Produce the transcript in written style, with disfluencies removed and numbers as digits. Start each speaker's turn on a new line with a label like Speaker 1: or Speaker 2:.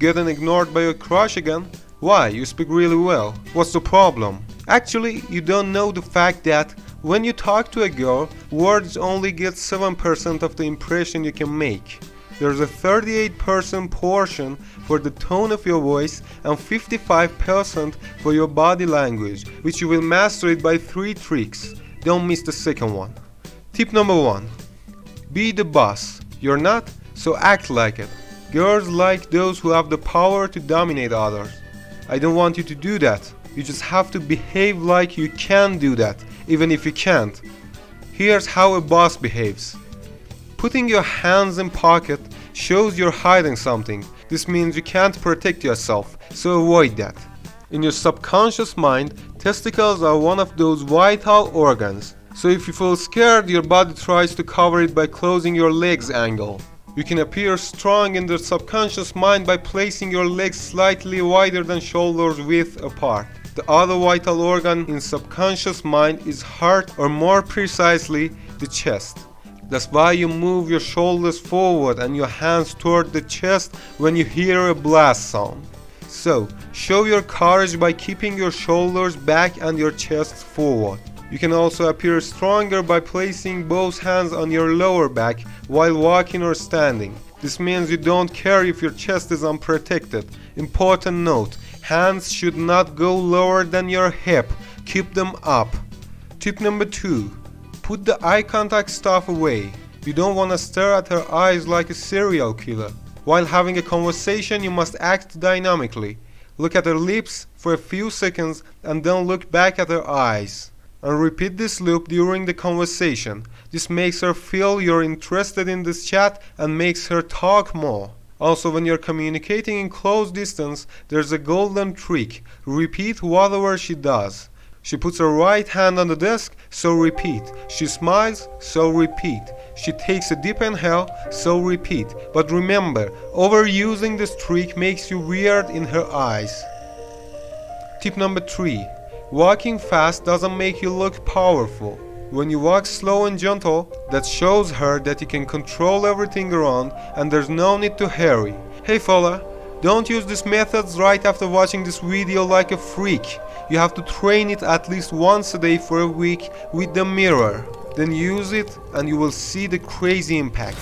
Speaker 1: Getting ignored by your crush again? Why? You speak really well. What's the problem? Actually, you don't know the fact that when you talk to a girl, words only get 7% of the impression you can make. There's a 38% portion for the tone of your voice and 55% for your body language, which you will master it by 3 tricks. Don't miss the second one. Tip number 1. Be the boss. You're not, so act like it. Girls like those who have the power to dominate others. I don't want you to do that. You just have to behave like you can do that, even if you can't. Here's how a boss behaves. Putting your hands in pocket shows you're hiding something. This means you can't protect yourself, so avoid that. In your subconscious mind, testicles are one of those vital organs. So if you feel scared, your body tries to cover it by closing your legs angle. You can appear strong in the subconscious mind by placing your legs slightly wider than shoulders width apart. The other vital organ in subconscious mind is heart, or more precisely, the chest. That's why you move your shoulders forward and your hands toward the chest when you hear a blast sound. So, show your courage by keeping your shoulders back and your chest forward. You can also appear stronger by placing both hands on your lower back while walking or standing. This means you don't care if your chest is unprotected. Important note, hands should not go lower than your hip. Keep them up. Tip number 2. Put the eye contact stuff away. You don't want to stare at her eyes like a serial killer. While having a conversation, you must act dynamically. Look at her lips for a few seconds and then look back at her eyes. And repeat this loop during the conversation. This makes her feel you're interested in this chat and makes her talk more. Also, when you're communicating in close distance, there's a golden trick. Repeat whatever she does. She puts her right hand on the desk, so repeat. She smiles, so repeat. She takes a deep inhale, so repeat. But remember, overusing this trick makes you weird in her eyes. Tip number 3. Walking fast doesn't make you look powerful. When you walk slow and gentle, that shows her that you can control everything around and there's no need to hurry. Hey fella, don't use these methods right after watching this video like a freak. You have to train it at least once a day for a week with the mirror. Then use it and you will see the crazy impact.